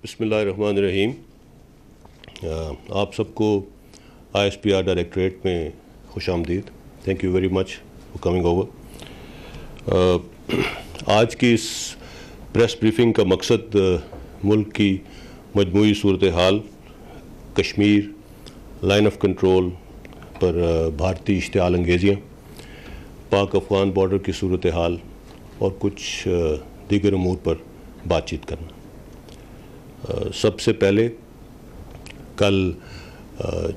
بسم اللہ الرحمن الرحیم. آپ سب کو ISPR ڈائریکٹریٹ میں خوش آمدید. Thank you very much for coming over. آج کی اس پریس بریفنگ کا مقصد ملک کی مجموعی صورتحال، کشمیر، لائن آف کنٹرول پر بھارتی اشتعال انگیزیاں، پاک افغان بارڈر کی صورتحال اور کچھ دیگر امور پر بات چیت کرنا. سب سے پہلے کل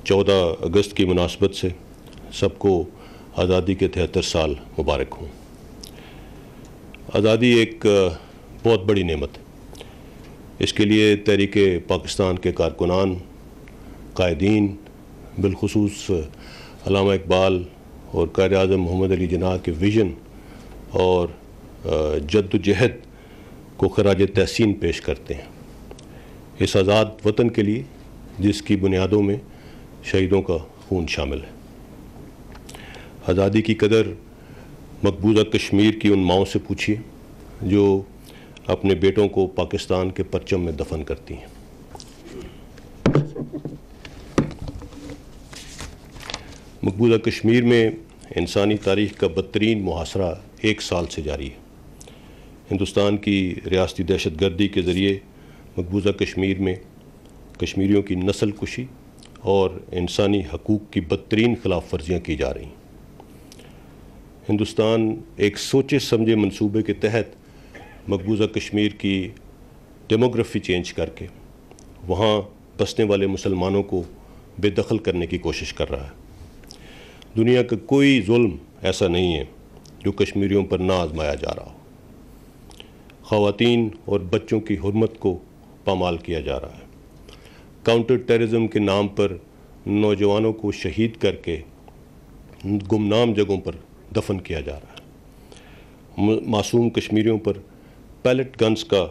14 اگست کی مناسبت سے سب کو آزادی کے 73 سال مبارک ہوں. آزادی ایک بہت بڑی نعمت ہے. اس کے لیے تحریک پاکستان کے کارکنان، قائدین، بالخصوص علامہ اقبال اور قائد اعظم محمد علی جناح کے ویژن اور جد و جہد کو خراج تحسین پیش کرتے ہیں. اس آزاد وطن کے لیے جس کی بنیادوں میں شہیدوں کا خون شامل ہے. آزادی کی قدر مقبوضہ کشمیر کی ان ماؤں سے پوچھیے جو اپنے بیٹوں کو پاکستان کے پرچم میں دفن کرتی ہیں. مقبوضہ کشمیر میں انسانی تاریخ کا بدترین محاصرہ 1 سال سے جاری ہے. ہندوستان کی ریاستی دہشت گردی کے ذریعے مقبوضہ کشمیر میں کشمیریوں کی نسل کشی اور انسانی حقوق کی بدترین خلاف ورزیاں کی جا رہی ہیں. ہندوستان ایک سوچے سمجھے منصوبے کے تحت مقبوضہ کشمیر کی ڈیموگرافی چینج کر کے وہاں بسنے والے مسلمانوں کو بے دخل کرنے کی کوشش کر رہا ہے. دنیا کا کوئی ظلم ایسا نہیں ہے جو کشمیریوں پر نہ آزمایا جا رہا ہو. خواتین اور بچوں کی حرمت کو پامال کیا جا رہا ہے. کاؤنٹر ٹیررزم کے نام پر نوجوانوں کو شہید کر کے گمنام جگہوں پر دفن کیا جا رہا ہے. معصوم کشمیریوں پر پیلٹ گنز کا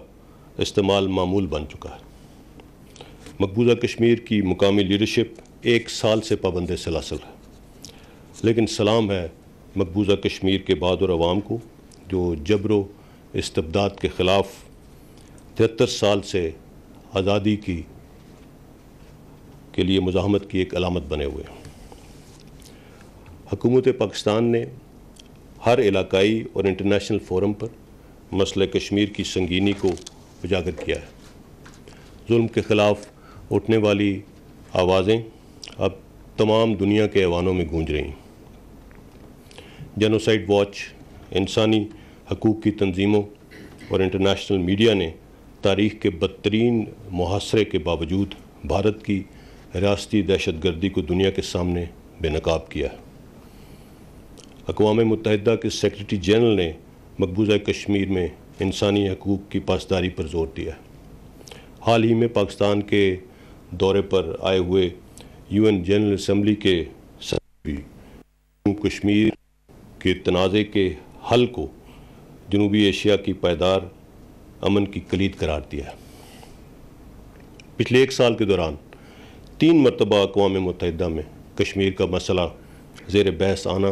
استعمال معمول بن چکا ہے. مقبوضہ کشمیر کی مقامی لیڈرشپ 1 سال سے پابند سلاسل ہے. لیکن سلام ہے مقبوضہ کشمیر کے بہادر عوام کو جو جبر و استبداد کے خلاف 73 سال سے آزادی کے لیے مزاحمت کی ایک علامت بنے ہوئے ہیں. حکومت پاکستان نے ہر علاقائی اور انٹرنیشنل فورم پر مسئلہ کشمیر کی سنگینی کو اجاگر کیا ہے. ظلم کے خلاف اٹھنے والی آوازیں اب تمام دنیا کے ایوانوں میں گونج رہی ہیں. جینوسائیڈ واچ، انسانی حقوق کی تنظیموں اور انٹرنیشنل میڈیا نے تاریخ کے بدترین محاصرے کے باوجود بھارت کی ریاستی دہشت گردی کو دنیا کے سامنے بے نقاب کیا ہے. اقوام متحدہ کے سیکریٹری جنرل نے مقبوضہ کشمیر میں انسانی حقوق کی پاسداری پر زور دیا ہے. حال ہی میں پاکستان کے دورے پر آئے ہوئے UN جنرل اسمبلی کے صدر بھی کشمیر کے تنازع کے حل کو جنوبی ایشیا کی پائیدار امن کی کلید قرار دیا ہے. پچھلے 1 سال کے دوران 3 مرتبہ اقوام متحدہ میں کشمیر کا مسئلہ زیر بحث آنا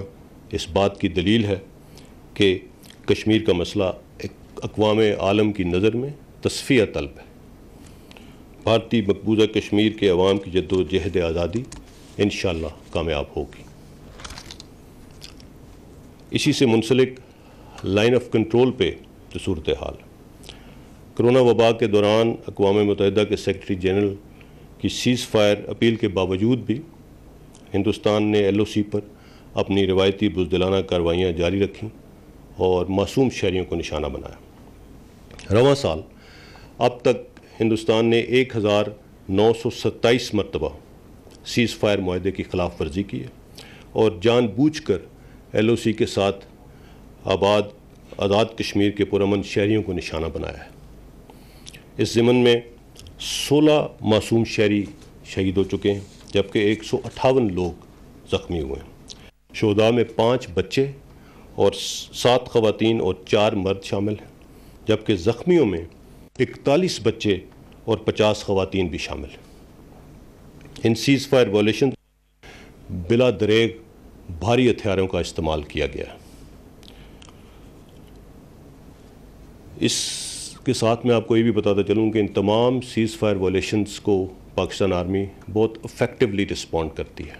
اس بات کی دلیل ہے کہ کشمیر کا مسئلہ اقوام عالم کی نظر میں تصفیہ طلب ہے. بھارتی مقبوضہ کشمیر کے عوام کی جد و جہد آزادی انشاءاللہ کامیاب ہوگی. اسی سے منسلک لائن آف کنٹرول پہ جو صورتحال، کرونا وبا کے دوران اقوام متحدہ کے سیکریٹری جنرل کی سیز فائر اپیل کے باوجود بھی ہندوستان نے LOC پر اپنی روایتی بزدلانہ کارروائیاں جاری رکھیں اور معصوم شہریوں کو نشانہ بنایا. رواں سال اب تک ہندوستان نے 1927 مرتبہ سیز فائر معاہدے کی خلاف ورزی کی ہے اور جان بوجھ کر LOC کے ساتھ آزاد کشمیر کے پرامن شہریوں کو نشانہ بنایا ہے. اس ضمن میں 16 معصوم شہری شہید ہو چکے ہیں جبکہ 158 لوگ زخمی ہوئے ہیں. شہداء میں 5 بچے اور 7 خواتین اور 4 مرد شامل ہیں جبکہ زخمیوں میں 41 بچے اور 50 خواتین بھی شامل ہیں. ان سیز فائر وائلیشن بلا دریغ بھاری ہتھیاروں کا استعمال کیا گیا ہے. اس کے ساتھ میں آپ کو یہ بھی بتاتا چلوں کہ ان تمام سیز فائر وائلیشنز کو پاکستان آرمی بہت افیکٹولی رسپونڈ کرتی ہے،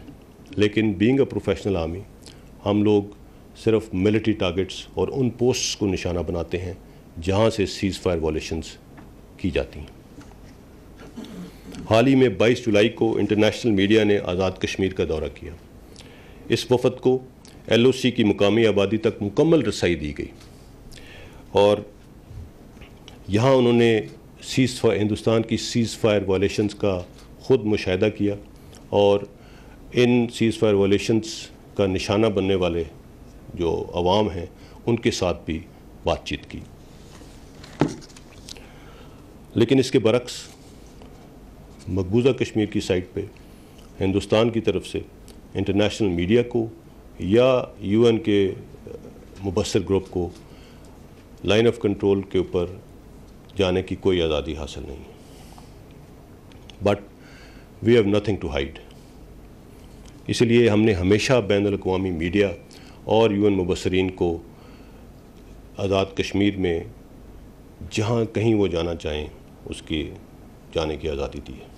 لیکن بینگ اے پروفیشنل آرمی ہم لوگ صرف ملٹری ٹارگٹس اور ان پوسٹس کو نشانہ بناتے ہیں جہاں سے سیز فائر وائلیشنز کی جاتی ہیں۔ حال ہی میں 22 جولائی کو انٹرنیشنل میڈیا نے آزاد کشمیر کا دورہ کیا۔ اس وفد کو LOC کی مقامی آبادی تک مکمل رسائی دی گئی اور یہاں انہوں نے ہندوستان کی سیز فائر وائلیشنز کا خود مشاہدہ کیا اور ان سیز فائر وائلیشنز کا نشانہ بننے والے جو عوام ہیں ان کے ساتھ بھی بات چیت کی۔ لیکن اس کے برعکس مقبوضہ کشمیر کی سائٹ پہ ہندوستان کی طرف سے انٹرنیشنل میڈیا کو یا UN کے مبصر گروپ کو لائن آف کنٹرول کے اوپر جانے کی کوئی آزادی حاصل نہیں، but we have nothing to hide. اسی لیے ہم نے ہمیشہ بین الاقوامی میڈیا اور UN مبصرین کو آزاد کشمیر میں جہاں کہیں وہ جانا چاہیں اس کی جانے کی آزادی دی ہے۔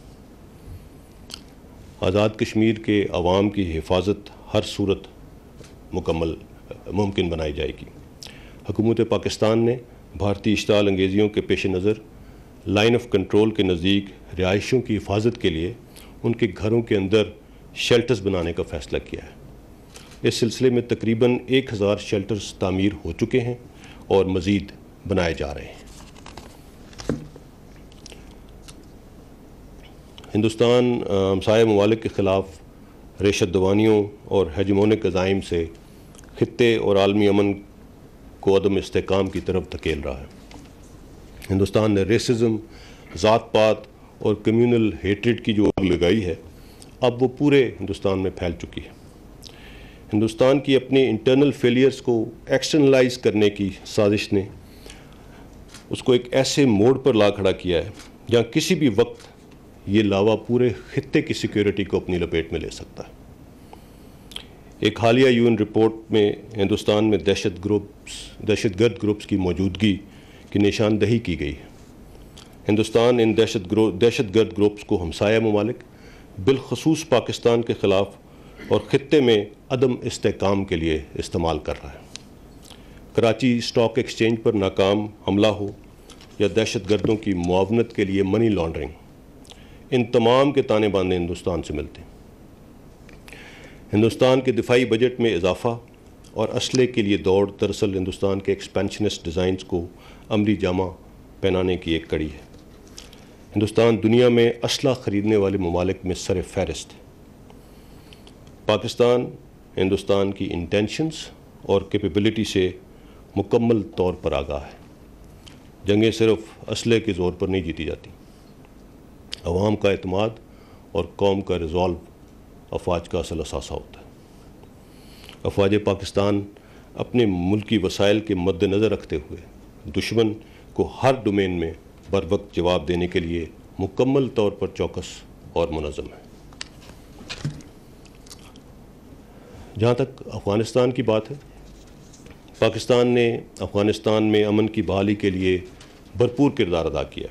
آزاد کشمیر کے عوام کی حفاظت ہر صورت ممکن بنائی جائے گی۔ حکومت پاکستان نے بھارتی اشتعال انگیزیوں کے پیش نظر لائن آف کنٹرول کے نزدیک رہائشیوں کی حفاظت کے لیے ان کے گھروں کے اندر شیلٹرز بنانے کا فیصلہ کیا ہے۔ اس سلسلے میں تقریباً 1000 شیلٹرز تعمیر ہو چکے ہیں اور مزید بنائے جا رہے ہیں۔ ہندوستان ہمسایہ ممالک کے خلاف ریشت دوانیوں اور ہیجمونک عزائم سے خطے اور عالمی امن کو عدم استحکام کی طرف دھکیل رہا ہے۔ ہندوستان نے ریسزم، ذات پات اور کمیونل ہیٹریڈ کی جو آگ لگائی ہے اب وہ پورے ہندوستان میں پھیل چکی ہے۔ ہندوستان کی اپنی انٹرنل فیلیئرز کو ایکسٹرنلائز کرنے کی سازش نے اس کو ایک ایسے موڑ پر لا کھڑا کیا ہے جہاں کسی بھی وقت یہ لاوا پورے خطے کی سیکیورٹی کو اپنی لپیٹ میں لے سکتا ہے۔ ایک حالیہ UN رپورٹ میں ہندوستان میں دہشت گرد گروپس کی موجودگی کی نشاندہی کی گئی ہے۔ ہندوستان ان دہشت گرد گروپس کو ہمسایہ ممالک بالخصوص پاکستان کے خلاف اور خطے میں عدم استحکام کے لیے استعمال کر رہا ہے۔ کراچی اسٹاک ایکسچینج پر ناکام حملہ ہو یا دہشت گردوں کی معاونت کے لیے منی لانڈرنگ، ان تمام کے تانے بانے ہندوستان سے ملتے ہیں۔ ہندوستان کے دفاعی بجٹ میں اضافہ اور اسلحے کے لیے دوڑ دراصل ہندوستان کے ایکسپینشنسٹ ڈیزائنز کو عملی جامہ پہنانے کی ایک کڑی ہے۔ ہندوستان دنیا میں اسلحہ خریدنے والے ممالک میں سر فہرست ہے۔ پاکستان ہندوستان کی انٹینشنز اور کیپیبلٹی سے مکمل طور پر آگاہ ہے۔ جنگیں صرف اسلحے کے زور پر نہیں جیتی جاتی۔ عوام کا اعتماد اور قوم کا ریزالو افواج کا اصل اثاثہ ہوتا ہے۔ افواج پاکستان اپنے ملکی وسائل کے مد نظر رکھتے ہوئے دشمن کو ہر ڈومین میں بر وقت جواب دینے کے لیے مکمل طور پر چوکس اور منظم ہے۔ جہاں تک افغانستان کی بات ہے، پاکستان نے افغانستان میں امن کی بحالی کے لیے بھرپور کردار ادا کیا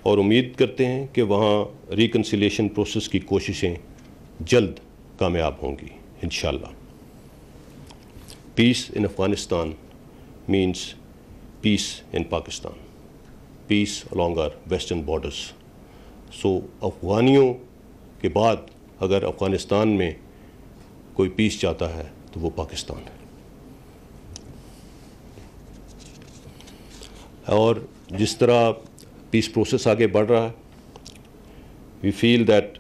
اور امید کرتے ہیں کہ وہاں ریکنسیلیشن پروسیس کی کوششیں جلد کامیاب ہوں گی انشاءاللہ۔ Peace in Afghanistan means peace in Pakistan, peace along our western borders۔ So افغانیوں کے بعد اگر افغانستان میں کوئی پیس چاہتا ہے تو وہ پاکستان ہے۔ اور جس طرح پیس پروسیس آگے بڑھ رہا ہے، we feel that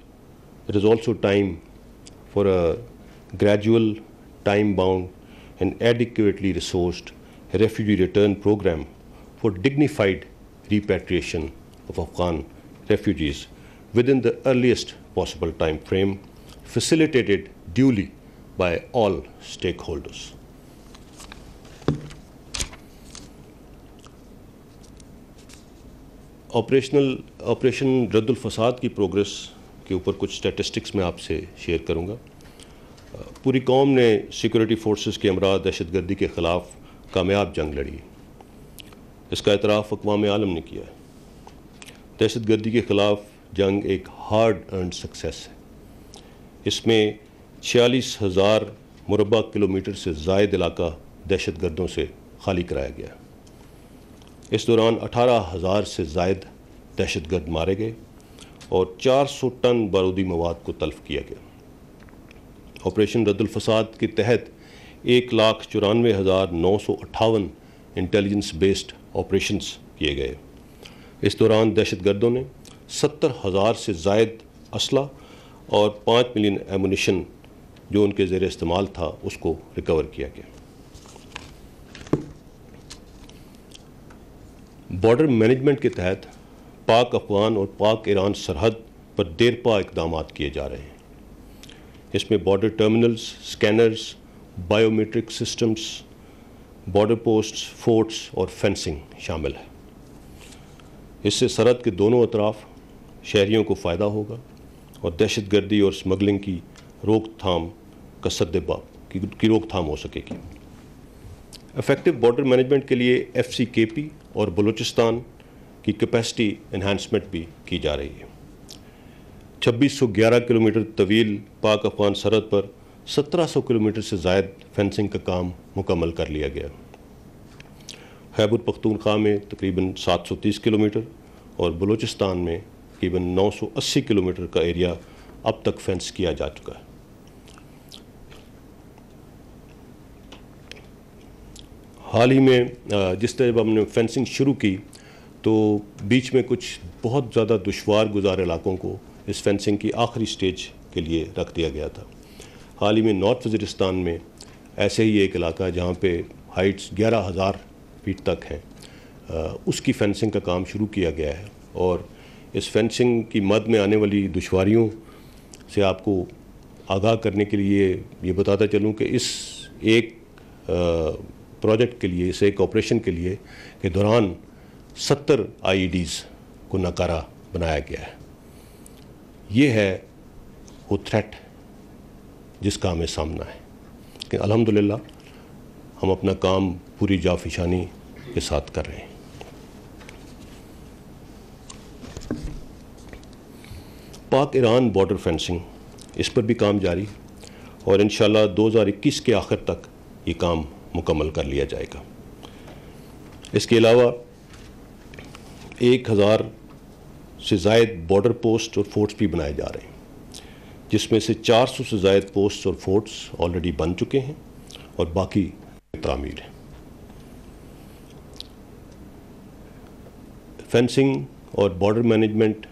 it is also time for a gradual time bound and adequately resourced refugee return program for dignified repatriation of Afghan refugees within the earliest possible time frame, facilitated duly by all stakeholders. Operation رد الفساد کی progress کے اوپر کچھ statistics میں آپ سے share کروں گا۔ پوری قوم نے سیکورٹی فورسز کے امراء دہشت گردی کے خلاف کامیاب جنگ لڑی۔ اس کا اعتراف اقوام عالم نے کیا ہے۔ دہشت گردی کے خلاف جنگ ایک ہارڈ ارنڈ سکسیس ہے۔ اس میں 46,000 مربع کلومیٹر سے زائد علاقہ دہشت گردوں سے خالی کرایا گیا۔ اس دوران 18,000 سے زائد دہشت گرد مارے گئے اور 400 ٹن بارودی مواد کو تلف کیا گیا۔ آپریشن رد الفساد کے تحت 1,94,958 انٹیلیجنس بیسڈ آپریشنز کیے گئے۔ اس دوران دہشت گردوں نے 70,000 سے زائد اسلحہ اور 5 ملین ایمونیشن جو ان کے زیر استعمال تھا اس کو ریکور کیا گیا۔ بارڈر مینجمنٹ کے تحت پاک افغان اور پاک ایران سرحد پر دیرپا اقدامات کیے جا رہے ہیں۔ اس میں border terminals, scanners, biometric systems, border posts, forts اور فینسنگ شامل ہے۔ اس سے سرحد کے دونوں اطراف شہریوں کو فائدہ ہوگا اور دہشت گردی اور اسمگلنگ کی روک تھام کی روک تھام ہو سکے گی۔ افیکٹو بارڈر مینجمنٹ کے لیے FCKP اور بلوچستان کی کیپیسٹی انہانسمنٹ بھی کی جا رہی ہے۔ 2611 کلومیٹر طویل پاک افغان سرحد پر 1700 کلومیٹر سے زائد فینسنگ کا کام مکمل کر لیا گیا۔ خیبر پختونخوا میں تقریباً 730 کلومیٹر اور بلوچستان میں تقریباً 980 کلومیٹر کا ایریا اب تک فینس کیا جا چکا ہے۔ حال ہی میں جس طرح جب ہم نے فینسنگ شروع کی تو بیچ میں کچھ بہت زیادہ دشوار گزار علاقوں کو اس فینسنگ کی آخری سٹیج کے لیے رکھ دیا گیا تھا۔ حال ہی میں نارتھ وزیرستان میں ایسے ہی ایک علاقہ ہے جہاں پہ ہائٹس 11,000 فیٹ تک ہیں، اس کی فینسنگ کا کام شروع کیا گیا ہے۔ اور اس فینسنگ کی مد میں آنے والی دشواریوں سے آپ کو آگاہ کرنے کے لیے یہ بتاتا چلوں کہ اس ایک پروجیکٹ کے لیے، اس ایک آپریشن کے لیے کے دوران 70 IEDs کو ناکارہ بنایا گیا ہے۔ یہ ہے وہ تھریٹ جس کا ہمیں سامنا ہے کہ الحمدللہ ہم اپنا کام پوری جافشانی کے ساتھ کر رہے ہیں۔ پاک ایران بارڈر فینسنگ، اس پر بھی کام جاری اور انشاءاللہ 2021 کے آخر تک یہ کام مکمل کر لیا جائے گا۔ اس کے علاوہ 1,000 سے زائد بارڈر پوسٹ اور فورٹس بھی بنائے جا رہے ہیں، جس میں سے 400 سے زائد پوسٹ اور فورٹس آلریڈی بن چکے ہیں اور باقی تعمیر ہے۔ فینسنگ اور بارڈر مینجمنٹ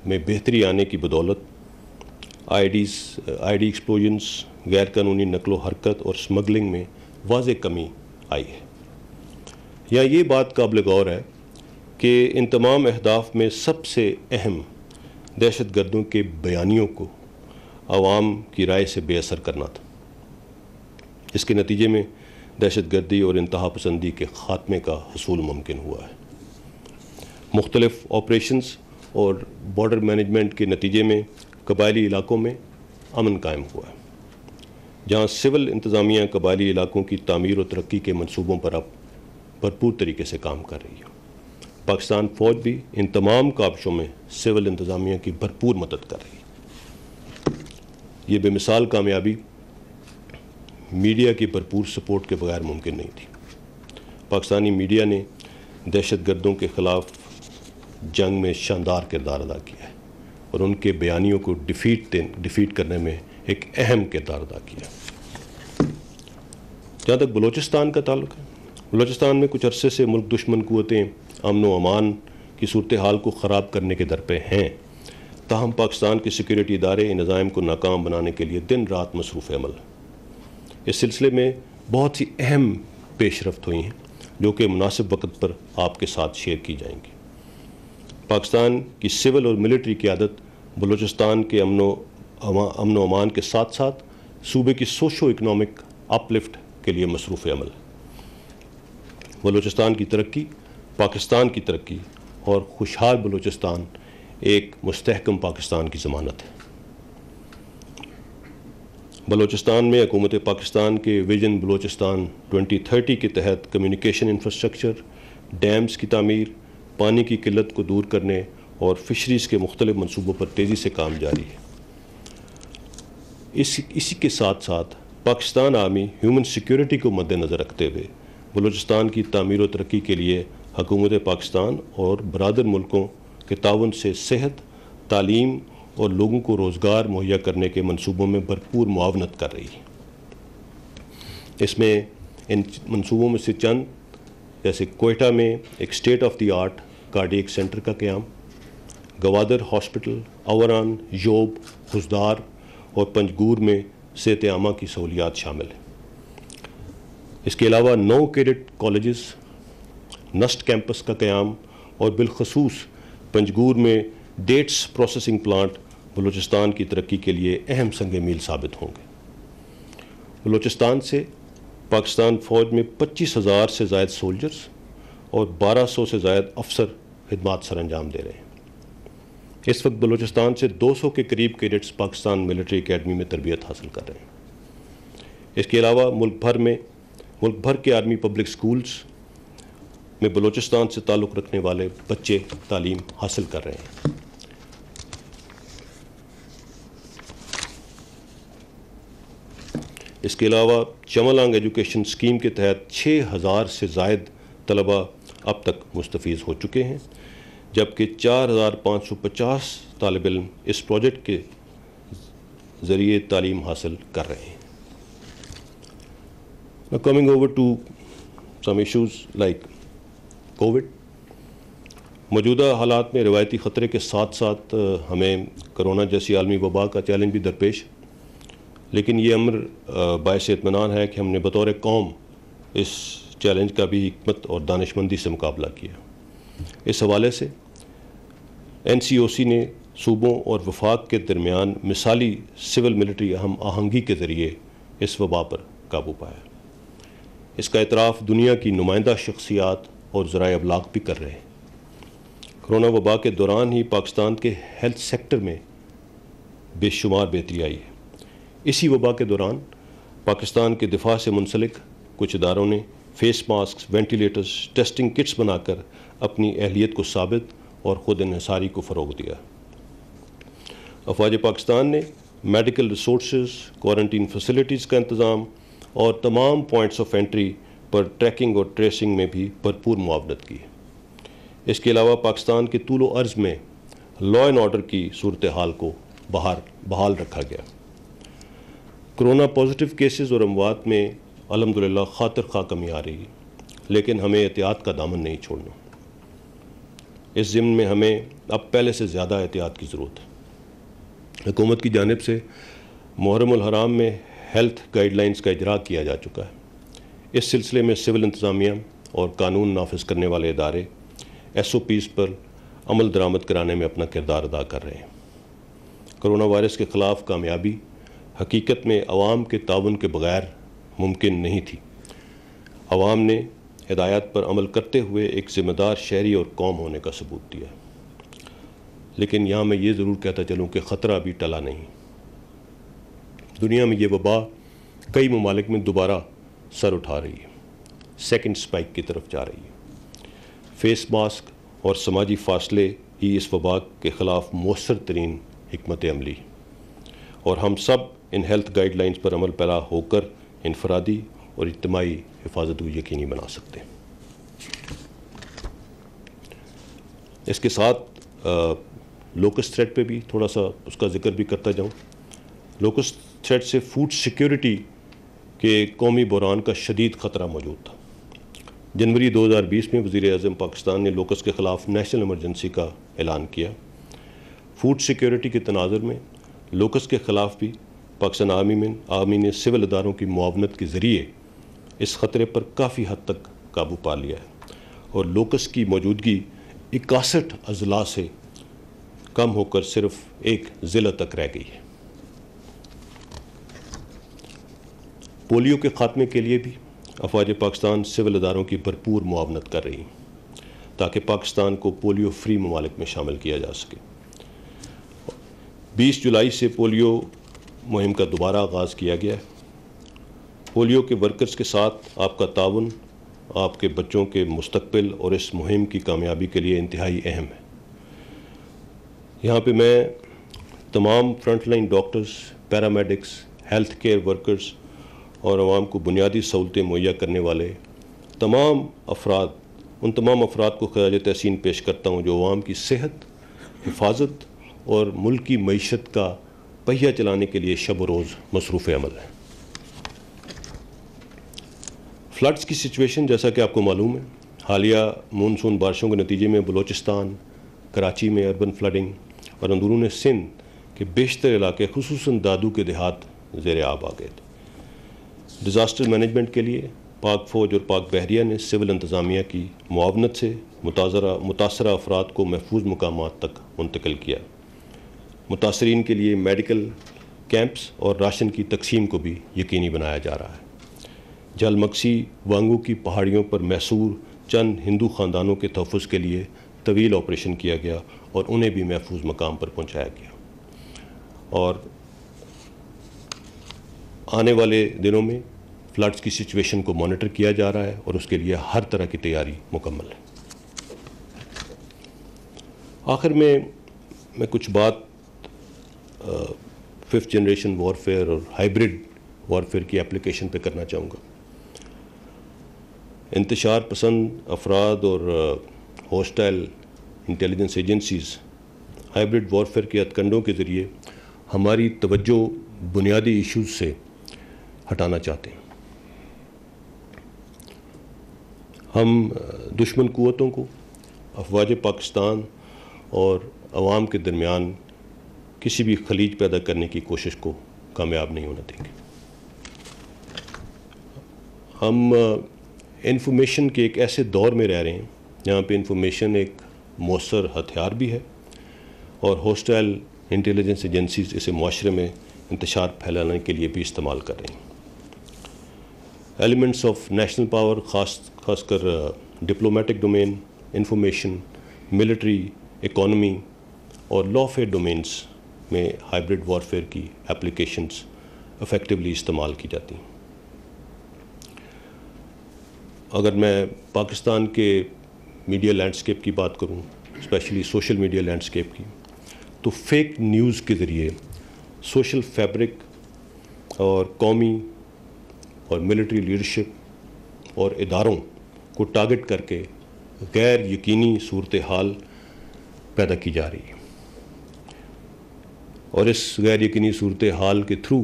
میں بہتری آنے کی بدولت آئی ڈی ایکسپلوژنس، غیر قانونی نقل و حرکت اور اسمگلنگ میں واضح کمی آئی ہے۔ یا یہ بات قابل غور ہے کہ ان تمام اہداف میں سب سے اہم دہشت گردوں کے بیانیوں کو عوام کی رائے سے بے اثر کرنا تھا۔ اس کے نتیجے میں دہشت گردی اور انتہا پسندی کے خاتمے کا حصول ممکن ہوا ہے۔ مختلف آپریشنز اور بارڈر مینجمنٹ کے نتیجے میں قبائلی علاقوں میں امن قائم ہوا ہے، جہاں سول انتظامیہ قبائلی علاقوں کی تعمیر و ترقی کے منصوبوں پر اب بھرپور طریقے سے کام کر رہی ہے۔ پاکستان فوج بھی ان تمام کاوشوں میں سول انتظامیہ کی بھرپور مدد کر رہی ہے۔ یہ بے مثال کامیابی میڈیا کی بھرپور سپورٹ کے بغیر ممکن نہیں تھی۔ پاکستانی میڈیا نے دہشت گردوں کے خلاف جنگ میں شاندار کردار ادا کیا ہے اور ان کے بیانیوں کو ڈیفیٹ کرنے میں ایک اہم کردار ادا کیا۔ جہاں تک بلوچستان کا تعلق ہے، بلوچستان میں کچھ عرصے سے ملک دشمن قوتیں امن و امان کی صورتحال کو خراب کرنے کے در پہ ہیں، تاہم پاکستان کے سیکورٹی ادارے ان عزائم کو ناکام بنانے کے لیے دن رات مصروف عمل ہیں۔ اس سلسلے میں بہت سی اہم پیش رفت ہوئی ہیں جو کہ مناسب وقت پر آپ کے ساتھ شیئر کی جائیں گی۔ پاکستان کی سول اور ملٹری قیادت بلوچستان کے امن و امان کے ساتھ ساتھ صوبے کی سوشو اکنامک اپ لفٹ کے لیے مصروف عمل ہے۔ بلوچستان کی ترقی پاکستان کی ترقی اور خوشحال بلوچستان ایک مستحکم پاکستان کی ضمانت ہے۔ بلوچستان میں حکومت پاکستان کے ویژن بلوچستان 2030 کے تحت کمیونیکیشن انفراسٹرکچر، ڈیمز کی تعمیر، پانی کی قلت کو دور کرنے اور فشریز کے مختلف منصوبوں پر تیزی سے کام جاری ہے۔ اسی کے ساتھ ساتھ پاکستان آرمی ہیومن سیکیورٹی کو مد نظر رکھتے ہوئے بلوچستان کی تعمیر و ترقی کے لیے حکومت پاکستان اور برادر ملکوں کے تعاون سے صحت، تعلیم اور لوگوں کو روزگار مہیا کرنے کے منصوبوں میں بھرپور معاونت کر رہی ہے۔ اس میں ان منصوبوں میں سے چند جیسے کوئٹہ میں ایک state of the art cardiac centre کا قیام، گوادر ہاسپٹل، اوران، یوب، خزدار اور پنجگور میں صحت عامہ کی سہولیات شامل ہیں۔ اس کے علاوہ 9 کیڈٹ کالجز، نسٹ کیمپس کا قیام اور بالخصوص پنجگور میں ڈیٹس پروسیسنگ پلانٹ بلوچستان کی ترقی کے لیے اہم سنگ میل ثابت ہوں گے۔ بلوچستان سے پاکستان فوج میں 25,000 سے زائد سولجرز اور 1200 سے زائد افسر خدمات سر انجام دے رہے ہیں۔ اس وقت بلوچستان سے 200 کے قریب کیڈٹس پاکستان ملٹری اکیڈمی میں تربیت حاصل کر رہے ہیں۔ اس کے علاوہ ملک بھر کے آرمی پبلک سکولز میں بلوچستان سے تعلق رکھنے والے بچے تعلیم حاصل کر رہے ہیں۔ اس کے علاوہ چملانگ ایجوکیشن اسکیم کے تحت 6,000 سے زائد طلبہ اب تک مستفیض ہو چکے ہیں، جبکہ 4,550 طالب علم اس پروجیکٹ کے ذریعے تعلیم حاصل کر رہے ہیں۔ Now coming over to some issues like COVID. موجودہ حالات میں روایتی خطرے کے ساتھ ساتھ ہمیں کرونا جیسی عالمی وبا کا چیلنج بھی درپیش، لیکن یہ امر باعث اطمینان ہے کہ ہم نے بطور قوم اس چیلنج کا بھی حکمت اور دانشمندی سے مقابلہ کیا۔ اس حوالے سے NCOC نے صوبوں اور وفاق کے درمیان مثالی سول ملٹری ہم آہنگی کے ذریعے اس وبا پر قابو پایا۔ اس کا اعتراف دنیا کی نمائندہ شخصیات اور ذرائع ابلاغ بھی کر رہے ہیں۔ کرونا وبا کے دوران ہی پاکستان کے ہیلتھ سیکٹر میں بے شمار بہتری آئی ہے۔ اسی وبا کے دوران پاکستان کے دفاع سے منسلک کچھ اداروں نے face masks, ventilators, testing kits بنا کر اپنی اہلیت کو ثابت اور خود انحصاری کو فروغ دیا۔ افواج پاکستان نے میڈیکل ریسورسز، کوارنٹین فیسلٹیز کا انتظام اور تمام پوائنٹس آف انٹری پر ٹریکنگ اور ٹریسنگ میں بھی بھرپور معاونت کی۔ اس کے علاوہ پاکستان کے طول و عرض میں لا اینڈ آرڈر کی صورتحال کو بحال رکھا گیا۔ کرونا پازیٹیو کیسز اور اموات میں الحمدللہ خاطر خواہ کمی آ رہی ہے، لیکن ہمیں احتیاط کا دامن نہیں چھوڑنا۔ اس ضمن میں ہمیں اب پہلے سے زیادہ احتیاط کی ضرورت ہے۔ حکومت کی جانب سے محرم الحرام میں ہیلتھ گائیڈ لائنز کا اجرا کیا جا چکا ہے۔ اس سلسلے میں سول انتظامیہ اور قانون نافذ کرنے والے ادارے SOPs پر عمل درآمد کرانے میں اپنا کردار ادا کر رہے ہیں۔ کرونا وائرس کے خلاف کامیابی حقیقت میں عوام کے تعاون کے بغیر ممکن نہیں تھی۔ عوام نے ہدایات پر عمل کرتے ہوئے ایک ذمہ دار شہری اور قوم ہونے کا ثبوت دیا، لیکن یہاں میں یہ ضرور کہتا چلوں کہ خطرہ ابھی ٹلا نہیں۔ دنیا میں یہ وبا کئی ممالک میں دوبارہ سر اٹھا رہی ہے، سیکنڈ سپائک کی طرف جا رہی ہے۔ فیس ماسک اور سماجی فاصلے ہی اس وبا کے خلاف مؤثر ترین حکمت عملی، اور ہم سب ان ہیلتھ گائیڈ لائنز پر عمل پیرا ہو کر انفرادی اور اجتماعی حفاظت کو یقینی بنا سکتے ہیں۔ اس کے ساتھ لوکس تھریٹ پہ بھی تھوڑا سا اس کا ذکر بھی کرتا جاؤں۔ لوکس تھریٹ سے فوڈ سیکیورٹی کے قومی بحران کا شدید خطرہ موجود تھا۔ جنوری 2020 میں وزیر اعظم پاکستان نے لوکس کے خلاف نیشنل ایمرجنسی کا اعلان کیا۔ فوڈ سیکیورٹی کے تناظر میں لوکس کے خلاف بھی پاکستان آرمی نے سول اداروں کی معاونت کے ذریعے اس خطرے پر کافی حد تک قابو پا لیا ہے، اور لوکس کی موجودگی 61 اضلاع سے کم ہو کر صرف ایک ضلع تک رہ گئی ہے۔ پولیو کے خاتمے کے لیے بھی افواج پاکستان سول اداروں کی بھرپور معاونت کر رہی ہیں تاکہ پاکستان کو پولیو فری ممالک میں شامل کیا جا سکے۔ 20 جولائی سے پولیو مہم کا دوبارہ آغاز کیا گیا ہے۔ پولیو کے ورکرز کے ساتھ آپ کا تعاون آپ کے بچوں کے مستقبل اور اس مہم کی کامیابی کے لیے انتہائی اہم ہے۔ یہاں پہ میں تمام front line doctors, paramedics, health care workers اور عوام کو بنیادی سہولتیں مہیا کرنے والے ان تمام افراد کو خراج تحسین پیش کرتا ہوں جو عوام کی صحت، حفاظت اور ملک کی معیشت کا پہیہ چلانے کے لیے شب و روز مصروف عمل ہیں۔ فلڈز کی سچویشن جیسا کہ آپ کو معلوم ہے، حالیہ مونسون بارشوں کے نتیجے میں بلوچستان، کراچی میں اربن فلڈنگ اور اندرون سندھ کے بیشتر علاقے خصوصاً دادو کے دیہات زیر آب آ گئے تھے۔ ڈیزاسٹر مینجمنٹ کے لیے پاک فوج اور پاک بحریہ نے سول انتظامیہ کی معاونت سے متاثرہ افراد کو محفوظ مقامات تک منتقل کیا۔ متاثرین کے لیے میڈیکل کیمپس اور راشن کی تقسیم کو بھی یقینی بنایا جا رہا ہے۔ جل مکسی وانگو کی پہاڑیوں پر محصور چند ہندو خاندانوں کے تحفظ کے لیے طویل آپریشن کیا گیا اور انہیں بھی محفوظ مقام پر پہنچایا گیا، اور آنے والے دنوں میں فلڈز کی سچویشن کو مانیٹر کیا جا رہا ہے اور اس کے لیے ہر طرح کی تیاری مکمل ہے۔ آخر میں کچھ بات 5th جنریشن وارفیئر اور ہائبرڈ وارفیئر کی اپلیکیشن پہ کرنا چاہوں گا۔ انتشار پسند افراد اور hostile intelligence agencies hybrid warfare کے ہتھ کنڈوں کے ذریعے ہماری توجہ بنیادی ایشوز سے ہٹانا چاہتے ہیں۔ ہم دشمن قوتوں کو افواج پاکستان اور عوام کے درمیان کسی بھی خلیج پیدا کرنے کی کوشش کو کامیاب نہیں ہونا دیں گے۔ ہم انفارمیشن کے ایک ایسے دور میں رہ رہے ہیں جہاں پہ انفارمیشن ایک مؤثر ہتھیار بھی ہے اور ہوسٹائل انٹیلیجنس ایجنسیز اسے معاشرے میں انتشار پھیلانے کے لیے بھی استعمال کر رہی ہیں۔ ایلیمنٹس آف نیشنل پاور، خاص کر diplomatic domain, information, military, economy اور لافیئر ڈومینز میں ہائبرڈ وارفیئر کی اپلیکیشنز افیکٹولی استعمال کی جاتی ہیں۔ اگر میں پاکستان کے میڈیا لینڈسکیپ کی بات کروں، اسپیشلی سوشل میڈیا لینڈسکیپ کی، تو فیک نیوز کے ذریعے سوشل فیبرک اور قومی اور ملٹری لیڈرشپ اور اداروں کو ٹارگٹ کر کے غیر یقینی صورتحال پیدا کی جا رہی ہے، اور اس غیر یقینی صورتحال کے تھرو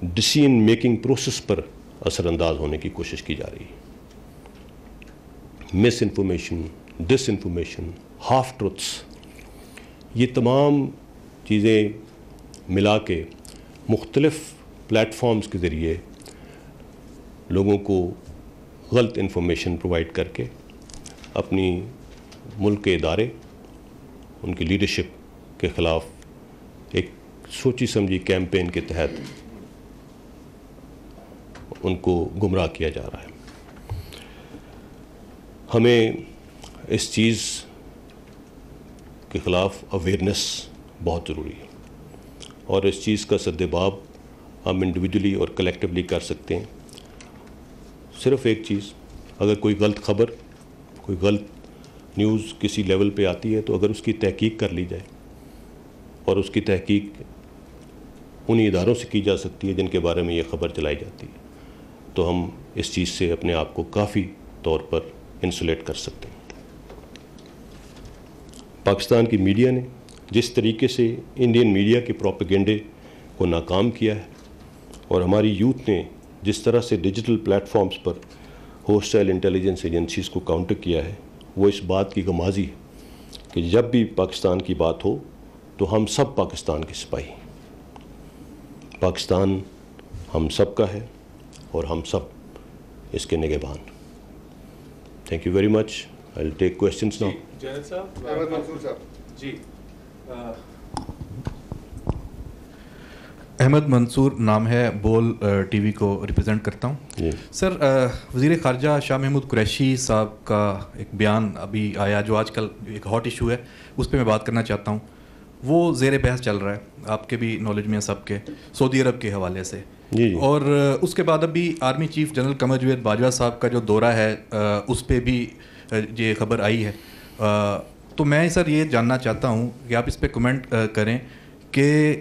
ڈیسیژن میکنگ پروسیس پر اثر انداز ہونے کی کوشش کی جا رہی ہے۔ مس انفارمیشن، ڈس انفارمیشن، ہاف ٹروتھس، یہ تمام چیزیں ملا کے مختلف پلیٹ فارمز کے ذریعے لوگوں کو غلط انفارمیشن پرووائڈ کر کے اپنی ملک کے ادارے، ان کی لیڈرشپ کے خلاف ایک سوچی سمجھی کیمپین کے تحت ان کو گمراہ کیا جا رہا ہے۔ ہمیں اس چیز کے خلاف اویئرنیس بہت ضروری ہے، اور اس چیز کا سدباب ہم انڈیویجولی اور کلیکٹیولی کر سکتے ہیں۔ صرف ایک چیز، اگر کوئی غلط خبر، کوئی غلط نیوز کسی لیول پہ آتی ہے تو اگر اس کی تحقیق کر لی جائے، اور اس کی تحقیق انہی اداروں سے کی جا سکتی ہے جن کے بارے میں یہ خبر چلائی جاتی ہے، تو ہم اس چیز سے اپنے آپ کو کافی طور پر انسولیٹ کر سکتے ہیں۔ پاکستان کی میڈیا نے جس طریقے سے انڈین میڈیا کے پروپیگنڈے کو ناکام کیا ہے، اور ہماری یوتھ نے جس طرح سے ڈیجیٹل پلیٹ فارمز پر ہوسٹائل انٹیلیجنس ایجنسیز کو کاؤنٹر کیا ہے، وہ اس بات کی غمازی ہے کہ جب بھی پاکستان کی بات ہو تو ہم سب پاکستان کے سپاہی ہیں۔ پاکستان ہم سب کا ہے اور ہم سب اس کے نگہبان۔ Thank you very much. I will take questions now. Junaid sahab, Ahmed منصور صاحب۔ جی، احمد منصور نام ہے، بول ٹی وی کو ریپرزینٹ کرتا ہوں۔ جی سر، وزیر خارجہ شاہ محمود قریشی صاحب کا ایک بیان ابھی آیا جو آج کل ایک ہاٹ ایشو ہے، اس پہ میں بات کرنا چاہتا ہوں۔ وہ زیر بحث چل رہا ہے، آپ کے بھی نالج میں سب کے، سعودی عرب کے حوالے سے جی اور اس کے بعد ابھی army chief general Qamar Javed Bajwa صاحب کا جو دورہ ہے اس پہ بھی یہ خبر آئی ہے. تو میں سر یہ جاننا چاہتا ہوں کہ آپ اس پہ کمنٹ کریں کہ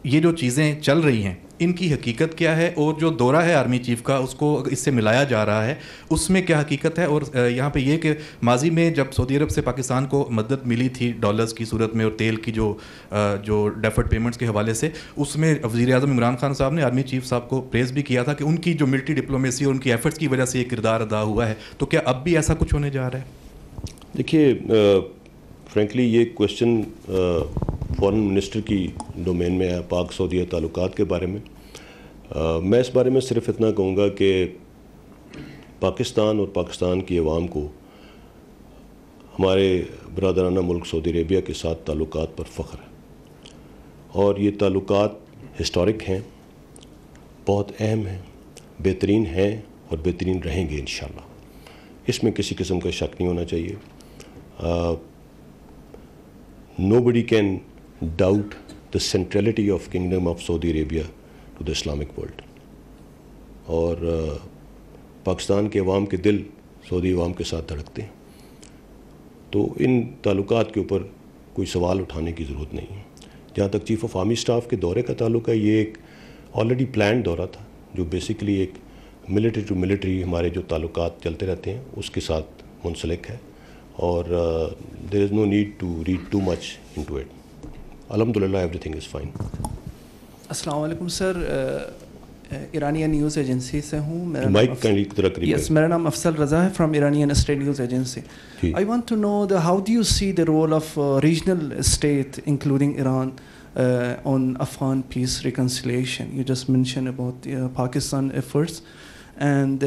یہ جو چیزیں چل رہی ہیں ان کی حقیقت کیا ہے, اور جو دورہ ہے آرمی چیف کا اس کو اس سے ملایا جا رہا ہے اس میں کیا حقیقت ہے. اور یہاں پہ یہ کہ ماضی میں جب سعودی عرب سے پاکستان کو مدد ملی تھی ڈالرز کی صورت میں اور تیل کی جو ڈیفرڈ پیمنٹس کے حوالے سے, اس میں وزیر اعظم عمران خان صاحب نے آرمی چیف صاحب کو پریز بھی کیا تھا کہ ان کی جو ملٹری ڈپلومیسی اور ان کی ایفرٹس کی وجہ سے یہ کردار ادا ہوا ہے. تو کیا اب بھی ایسا کچھ ہونے جا رہا ہے؟ دیکھیے فرینکلی یہ کویشچن فارن منسٹر کی ڈومین میں ہے, پاک سعودیہ تعلقات کے بارے میں. میں اس بارے میں صرف اتنا کہوں گا کہ پاکستان اور پاکستان کی عوام کو ہمارے برادرانہ ملک سعودی عربیہ کے ساتھ تعلقات پر فخر ہے, اور یہ تعلقات ہسٹورک ہیں, بہت اہم ہیں, بہترین ہیں اور بہترین رہیں گے انشاءاللہ. اس میں کسی قسم کا شک نہیں ہونا چاہیے. Nobody can doubt the centrality of Kingdom of Saudi Arabia to the Islamic world. اور پاکستان کے عوام کے دل سعودی عوام کے ساتھ دھڑکتے ہیں, تو ان تعلقات کے اوپر کوئی سوال اٹھانے کی ضرورت نہیں ہے. جہاں تک چیف آف آرمی اسٹاف کے دورے کا تعلق ہے, یہ ایک آلریڈی پلانڈ دورہ تھا جو بیسیکلی ایک ملٹری ٹو ملٹری ہمارے جو تعلقات چلتے رہتے ہیں اس کے ساتھ منسلک ہے, اور there is no need to read too much into it. الحمدللہ ایوری تھنگ از فائن. السلام علیکم سر, ایرانین نیوز ایجنسی سے ہوں. میرا نام افضل رضا ہے from Iranian state news agency. I want to know how do you see the role of regional state including Iran on Afghan peace reconciliation? You just mentioned about Pakistan efforts, and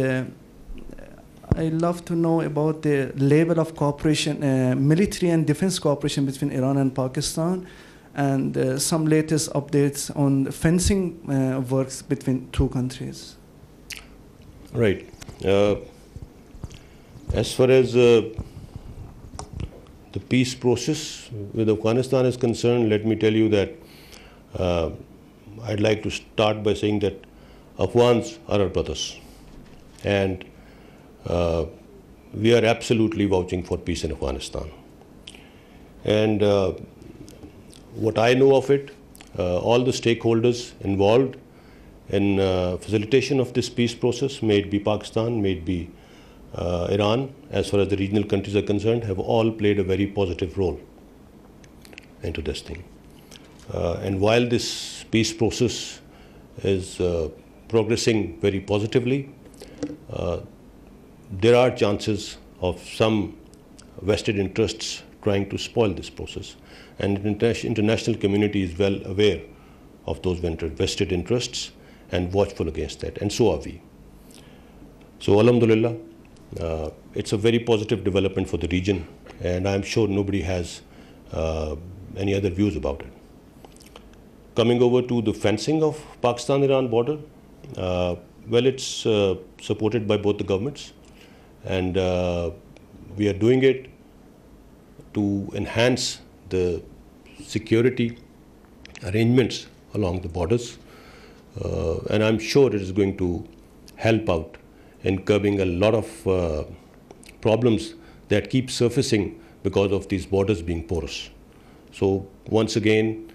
I love to know about the level of cooperation, military and defense cooperation between Iran and Pakistan, and some latest updates on fencing works between two countries. Right. As far as the peace process with Afghanistan is concerned, let me tell you that I'd like to start by saying that Afghans are our brothers, and we are absolutely vouching for peace in Afghanistan. And what I know of it, all the stakeholders involved in facilitation of this peace process, may it be Pakistan, may it be Iran, as far as the regional countries are concerned, have all played a very positive role into this thing. And while this peace process is progressing very positively, there are chances of some vested interests trying to spoil this process. And the international community is well aware of those vested interests and watchful against that, and so are we. So alhamdulillah, it's a very positive development for the region, and I'm sure nobody has any other views about it. Coming over to the fencing of Pakistan-Iran border, well, it's supported by both the governments, and we are doing it to enhance the security arrangements along the borders, and I'm sure it is going to help out in curbing a lot of problems that keep surfacing because of these borders being porous. So once again,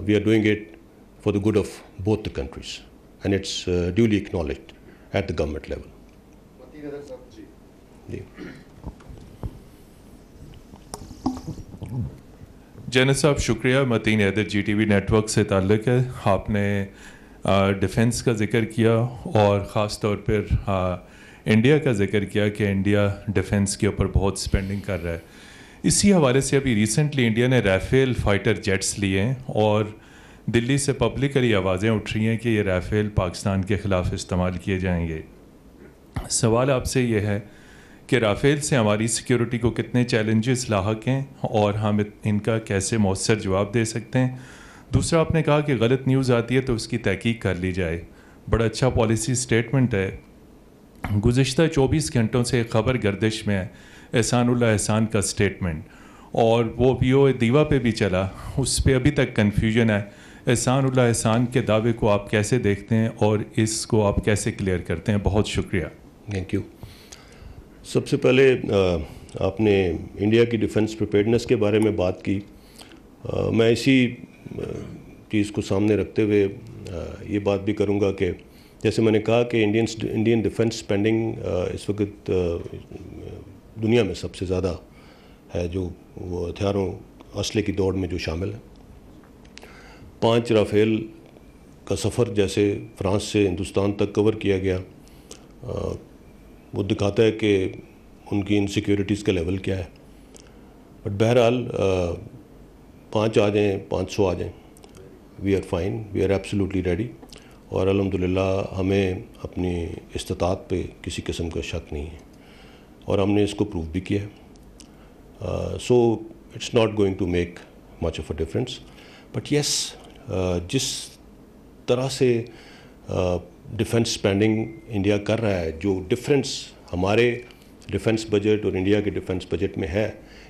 we are doing it for the good of both the countries, and it's duly acknowledged at the government level. Junaid sahab شکریہ. Mateen Haider G T V network سے تعلق ہے. آپ نے defence کا ذکر کیا اور خاص طور پر انڈیا کا ذکر کیا کہ انڈیا ڈیفنس کے اوپر بہت اسپینڈنگ کر رہا ہے. اسی حوالے سے ابھی ریسنٹلی انڈیا نے رافیل فائٹر جیٹس لیے ہیں, اور دلی سے پبلکلی آوازیں اٹھ رہی ہیں کہ یہ رافیل پاکستان کے خلاف استعمال کیے جائیں گے. سوال آپ سے یہ ہے کہ رافیل سے ہماری سیکیورٹی کو کتنے چیلنجز لاحق ہیں اور ہم ان کا کیسے مؤثر جواب دے سکتے ہیں. دوسرا, آپ نے کہا کہ غلط نیوز آتی ہے تو اس کی تحقیق کر لی جائے. بڑا اچھا پالیسی اسٹیٹمنٹ ہے. گزشتہ 24 گھنٹوں سے ایک خبر گردش میں ہے, احسان اللہ احسان کا اسٹیٹمنٹ, اور وہ ویو دیوا پہ بھی چلا, اس پہ ابھی تک کنفیوژن ہے. احسان اللہ احسان کے دعوے کو آپ کیسے دیکھتے ہیں اور اس کو آپ کیسے کلیئر کرتے ہیں؟ بہت شکریہ. Thank you. سب سے پہلے آپ نے انڈیا کی ڈیفنس پریپیئرڈنس کے بارے میں بات کی. میں اسی چیز کو سامنے رکھتے ہوئے یہ بات بھی کروں گا کہ جیسے میں نے کہا کہ انڈین ڈیفنس اسپینڈنگ اس وقت دنیا میں سب سے زیادہ ہے جو وہ ہتھیاروں اسلحے کی دوڑ میں جو شامل ہے. 5 رافیل کا سفر جیسے فرانس سے ہندوستان تک کور کیا گیا وہ دکھاتا ہے کہ ان کی انسیکیورٹیز کا لیول کیا ہے. بٹ بہرحال 5 آ جائیں 500 آ جائیں we are fine, we are absolutely ready. اور الحمدللہ ہمیں اپنی استطاعت پہ کسی قسم کا شک نہیں ہے اور ہم نے اس کو پروو بھی کیا ہے. So it's not going to make much of a difference. But yes جس طرح سے ڈیفنس اسپینڈنگ انڈیا کر رہا ہے, جو ڈفرینس ہمارے ڈیفنس بجٹ اور انڈیا کے ڈیفنس بجٹ میں ہے,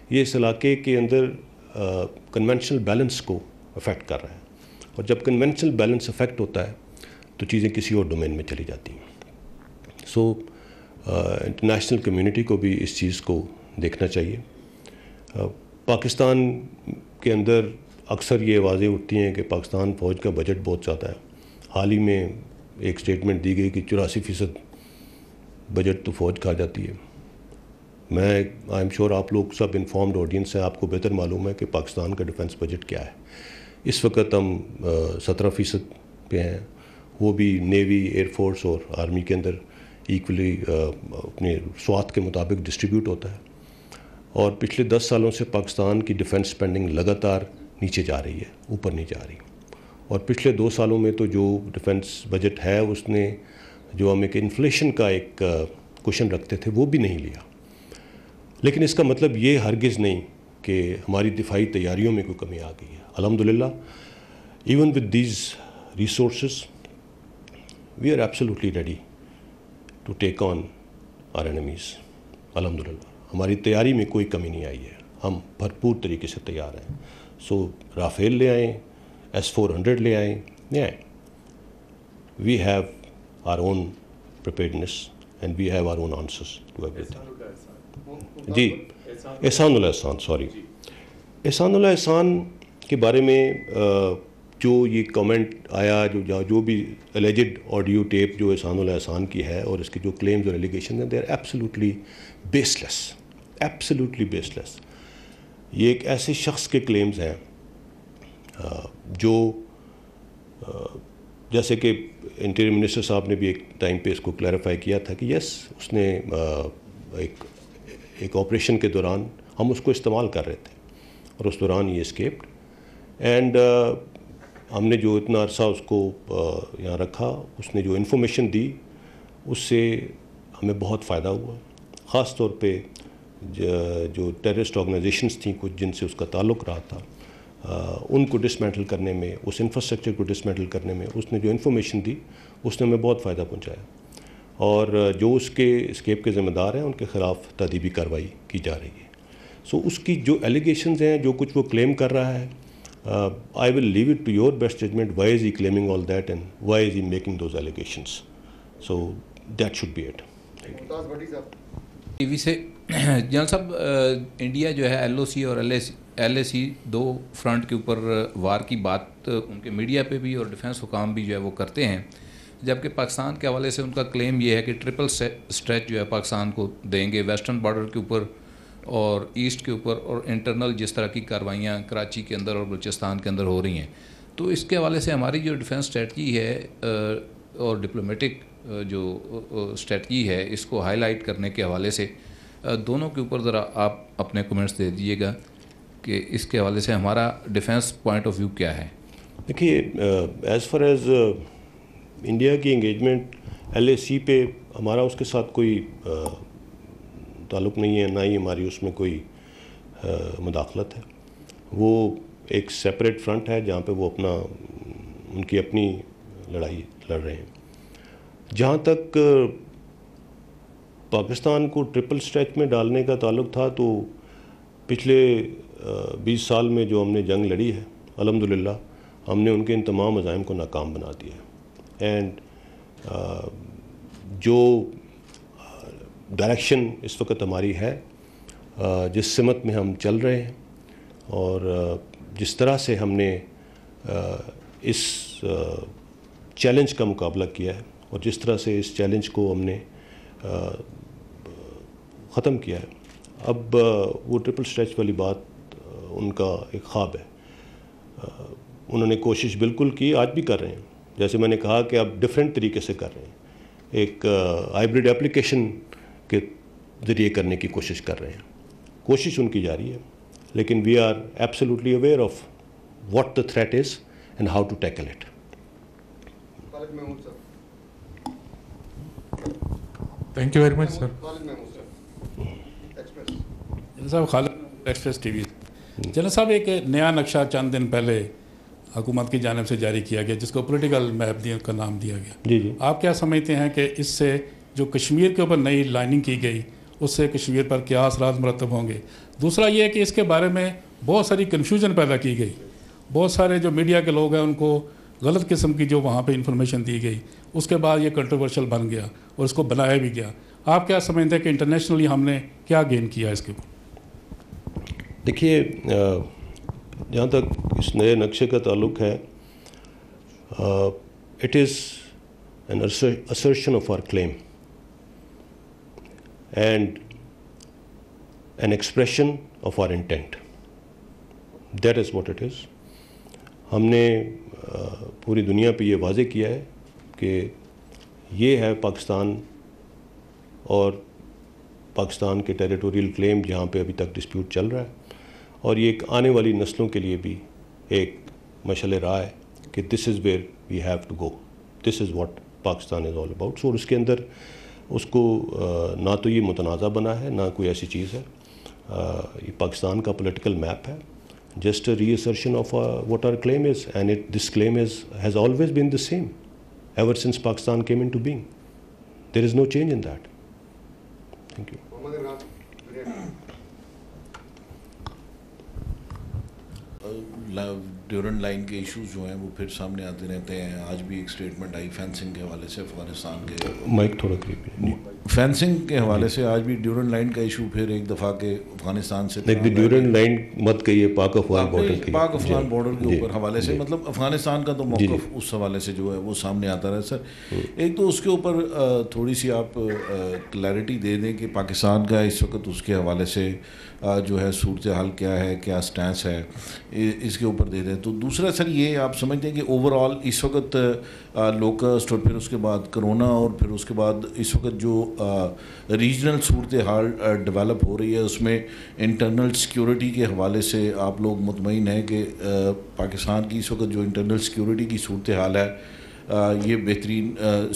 یہ اس علاقے کے اندر کنونشنل بیلنس کو افیکٹ کر رہا ہے. اور جب کنونشنل بیلنس افیکٹ ہوتا ہے تو چیزیں کسی اور ڈومین میں چلی جاتی ہیں. سو انٹرنیشنل کمیونٹی کو بھی اس چیز کو دیکھنا چاہیے. پاکستان کے اندر اکثر یہ آوازیں اٹھتی ہیں کہ پاکستان فوج کا بجٹ بہت زیادہ ہے. حال ہی میں ایک سٹیٹمنٹ دی گئی کہ 84% بجٹ تو فوج کھا جاتی ہے. میں آئی ایم شیور آپ لوگ سب انفارمڈ آڈینس ہیں, آپ کو بہتر معلوم ہے کہ پاکستان کا ڈیفنس بجٹ کیا ہے. اس وقت ہم 17% پہ ہیں, وہ بھی نیوی, ایئر فورس اور آرمی کے اندر ایکولی اپنے سوات کے مطابق ڈسٹریبیوٹ ہوتا ہے. اور پچھلے 10 سالوں سے پاکستان کی ڈیفنس اسپینڈنگ لگاتار نیچے جا رہی ہے, اوپر نہیں جا رہی. اور پچھلے 2 سالوں میں تو جو ڈیفنس بجٹ ہے اس نے جو ہم ایک انفلیشن کا ایک کوشن رکھتے تھے وہ بھی نہیں لیا. لیکن اس کا مطلب یہ ہرگز نہیں کہ ہماری دفاعی تیاریوں میں کوئی کمی آ گئی ہے. الحمدللہ even with these resources we are absolutely ready to take on our enemies. الحمدللہ ہماری تیاری میں کوئی کمی نہیں آئی ہے, ہم بھرپور طریقے سے تیار ہیں. سو رافیل لے آئیں, S-400 لے آئیں, لے آئیں. We have our own preparedness and we have our own answers to everything. جی Ehsanullah Ehsan, sorry, Ehsanullah Ehsan کے بارے میں جو یہ کامنٹ آیا, جو بھی الیجڈ آڈیو ٹیپ جو احسان اللہ احسان کی ہے اور اس کے جو کلیمز اور ایلیگیشن ہیں, they are absolutely baseless, absolutely baseless. یہ ایک ایسے شخص کے کلیمز ہیں جو جیسے کہ انٹیریئر منسٹر صاحب نے بھی ایک ٹائم پہ اس کو کلیریفائی کیا تھا کہ یس اس نے ایک آپریشن کے دوران ہم اس کو استعمال کر رہے تھے اور اس دوران یہ اسکیپڈ. اینڈ ہم نے جو اتنا عرصہ اس کو یہاں رکھا, اس نے جو انفارمیشن دی اس سے ہمیں بہت فائدہ ہوا. خاص طور پہ جو ٹیررسٹ آرگنائزیشنس تھیں کچھ جن سے اس کا تعلق رہا تھا, ان کو ڈسمینٹل کرنے میں, اس انفراسٹرکچر کو ڈسمینٹل کرنے میں اس نے جو انفارمیشن دی اس نے ہمیں بہت فائدہ پہنچایا. اور جو اس کے اسکیپ کے ذمہ دار ہیں ان کے خلاف تادیبی کارروائی کی جا رہی ہے. سو اس کی جو ایلیگیشنز ہیں, جو کچھ وہ کلیم کر رہا ہے, I will leave it to your best judgment. Why is he claiming all that and why is he making those allegations? So that should be it. T V سے جنرل صاحب, انڈیا جو ہے LOC اور LAC 2 front کے اوپر وار کی بات ان کے میڈیا پہ بھی اور ڈیفنس حکام بھی جو ہے وہ کرتے ہیں, جبکہ پاکستان کے حوالے سے ان کا کلیم یہ ہے کہ ٹرپل اسٹریچ جو ہے پاکستان کو دیں گے, ویسٹرن بارڈر کے اوپر اور ایسٹ کے اوپر, اور انٹرنل جس طرح کی کارروائیاں کراچی کے اندر اور بلوچستان کے اندر ہو رہی ہیں. تو اس کے حوالے سے ہماری جو ڈیفنس اسٹریٹجی ہے اور ڈپلومیٹک جو اسٹریٹجی ہے اس کو ہائی لائٹ کرنے کے حوالے سے دونوں کے اوپر ذرا آپ اپنے کمنٹس دے دیجیے گا کہ اس کے حوالے سے ہمارا ڈیفنس پوائنٹ آف ویو کیا ہے. دیکھیے, ایز فار ایز انڈیا کی انگیجمنٹ LAC پہ ہمارا اس کے ساتھ کوئی تعلق نہیں ہے, نہ ہی ہماری اس میں کوئی مداخلت ہے. وہ ایک سیپریٹ فرنٹ ہے جہاں پہ وہ ان کی اپنی لڑائی لڑ رہے ہیں. جہاں تک پاکستان کو ٹرپل اسٹریچ میں ڈالنے کا تعلق تھا, تو پچھلے 20 سال میں جو ہم نے جنگ لڑی ہے, الحمدللہ ہم نے ان کے ان تمام عزائم کو ناکام بنا دیا ہے. اینڈ جو ڈائریکشن اس وقت ہماری ہے, جس سمت میں ہم چل رہے ہیں, اور جس طرح سے ہم نے اس چیلنج کا مقابلہ کیا ہے, اور جس طرح سے اس چیلنج کو ہم نے ختم کیا ہے, اب وہ ٹرپل اسٹریچ والی بات ان کا ایک خواب ہے. انہوں نے کوشش بالکل کی, آج بھی کر رہے ہیں, جیسے میں نے کہا کہ اب ڈیفرنٹ طریقے سے کر رہے ہیں, ایک ہائبرڈ اپلیکیشن کے ذریعے کرنے کی کوشش کر رہے ہیں. کوشش ان کی جاری ہے, لیکن we are absolutely aware of what the threat is and how to tackle it. Thank you very much sir. General صاحب, Khalid express T V. General صاحب, ایک نیا نقشہ چند دن پہلے حکومت کی جانب سے جاری کیا گیا جس کو پولیٹیکل میپ کا نام دیا گیا. جی جی, آپ کیا سمجھتے ہیں کہ اس سے جو کشمیر کے اوپر نئی لائننگ کی گئی اس سے کشمیر پر کیا اثرات مرتب ہوں گے؟ دوسرا یہ ہے کہ اس کے بارے میں بہت ساری کنفیوژن پیدا کی گئی, بہت سارے جو میڈیا کے لوگ ہیں ان کو غلط قسم کی جو وہاں پہ انفارمیشن دی گئی, اس کے بعد یہ کنٹروورشل بن گیا اور اس کو بنایا بھی گیا. آپ کیا سمجھتے ہیں کہ انٹرنیشنلی ہم نے کیا گین کیا اس کے اوپر؟ دیکھیے, جہاں تک اس نئے نقشے کا تعلق ہے, it is an assertion of our claim and an expression of our intent. That is what it is. ہم نے پوری دنیا پہ یہ واضح کیا ہے کہ یہ ہے پاکستان اور پاکستان کے ٹیریٹوریل کلیم جہاں پہ ابھی تک ڈسپیوٹ چل رہا ہے, اور یہ ایک آنے والی نسلوں کے لیے بھی ایک مشعل راہ ہے کہ this is where we have to go, this is what Pakistan is all about. اور اس کے اندر اس کو نہ تو یہ متنازع بنا ہے, نہ کوئی ایسی چیز ہے. یہ پاکستان کا پولیٹیکل میپ ہے, just a reassertion of what our claim is, and this claim has always been the same ever since Pakistan came into being. There is no change in that. Thank you. Durant line کے issues جو ہیں وہ پھر سامنے آتے رہتے ہیں. آج بھی ایک اسٹیٹمنٹ آئی فینسنگ کے حوالے سے افغانستان کے, مائک تھوڑا قریب, فینسنگ کے حوالے سے آج بھی ڈیورنٹ لائن کا ایشو پھر ایک دفعہ کے افغانستان سے ڈیورنٹ لائن مت کہیے, پاک افغان بارڈر کی, پاک افغان بارڈر کے اوپر حوالے سے, مطلب افغانستان کا تو موقف اس حوالے سے جو ہے وہ سامنے آتا رہا. سر ایک تو اس کے اوپر تھوڑی سی آپ کلیئرٹی دے دیں کہ پاکستان کا اس وقت اس کے حوالے سے جو ہے صورتحال کیا ہے, کیا سٹینس ہے, اس کے اوپر دے دیں. تو دوسرا سر یہ آپ سمجھتے ہیں کہ اوور آل اس وقت لوکسٹ اور پھر اس کے بعد کرونا اور پھر اس کے بعد اس وقت جو ریجنل صورتحال ڈیولپ ہو رہی ہے اس میں انٹرنل سیکیورٹی کے حوالے سے آپ لوگ مطمئن ہیں کہ پاکستان کی اس وقت جو انٹرنل سیکیورٹی کی صورتحال ہے یہ بہترین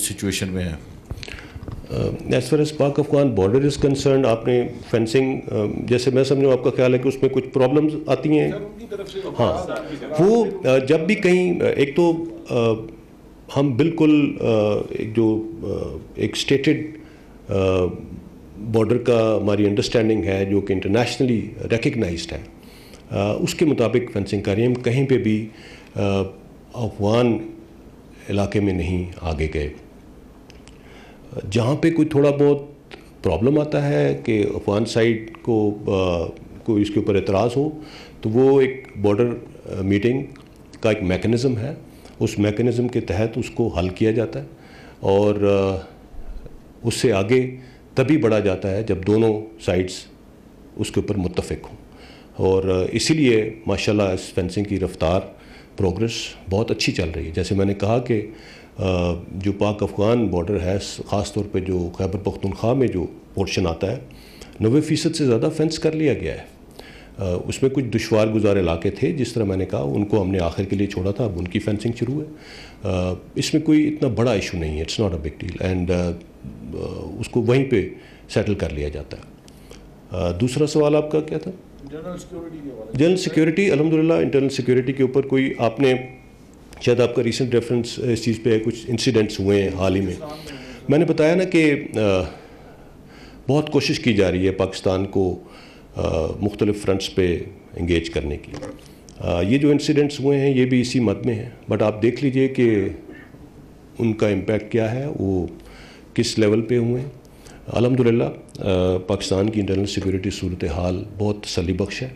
سچویشن میں ہے؟ As far as Pak Afghan border is concerned, آپ نے فینسنگ جیسے میں سمجھوں آپ کا خیال ہے کہ اس میں کچھ پرابلمز آتی ہیں. ہاں, وہ جب بھی کہیں, ایک تو ہم بالکل جو ایک اسٹیٹڈ بارڈر کا ہماری انڈرسٹینڈنگ ہے جو کہ انٹرنیشنلی ریکگنائزڈ ہے, اس کے مطابق فینسنگ کر رہی ہیں. ہم کہیں پہ بھی افغان علاقے میں نہیں آگے گئے. جہاں پہ کوئی تھوڑا بہت پرابلم آتا ہے کہ افغان سائڈ کو کوئی اس کے اوپر اعتراض ہو, تو وہ ایک بارڈر میٹنگ کا ایک میکنزم ہے, اس میکنزم کے تحت اس کو حل کیا جاتا ہے, اور اس سے آگے تبھی بڑھا جاتا ہے جب دونوں سائڈز اس کے اوپر متفق ہوں. اور اسی لیے ماشاءاللہ اس فینسنگ کی رفتار پروگرس بہت اچھی چل رہی ہے. جیسے میں نے کہا کہ جو پاک افغان بارڈر ہے, خاص طور پہ جو خیبر پختونخوا میں جو پورشن آتا ہے, 90% سے زیادہ فینس کر لیا گیا ہے. اس میں کچھ دشوار گزار علاقے تھے, جس طرح میں نے کہا, ان کو ہم نے آخر کے لیے چھوڑا تھا, اب ان کی فینسنگ شروع ہے. اس میں کوئی اتنا بڑا ایشو نہیں ہے, it's not a big deal, and اس کو وہیں پہ سیٹل کر لیا جاتا ہے. دوسرا سوال آپ کا کیا تھا؟ General security. الحمدللہ انٹرنل سیکیورٹی کے اوپر کوئی, آپ نے شاید آپ کا ریسنٹ ریفرنس اس چیز پہ ہے, کچھ انسیڈنٹس ہوئے ہیں حال ہی میں. میں نے بتایا نا کہ بہت کوشش کی جا رہی ہے پاکستان کو مختلف فرنٹس پہ انگیج کرنے کی. یہ جو انسیڈنٹس ہوئے ہیں یہ بھی اسی مد میں ہیں, بٹ آپ دیکھ لیجئے کہ ان کا امپیکٹ کیا ہے, وہ کس لیول پہ ہوئے ہیں. الحمدللہ پاکستان کی انٹرنل سیکورٹی صورتحال بہت تسلی بخش ہے.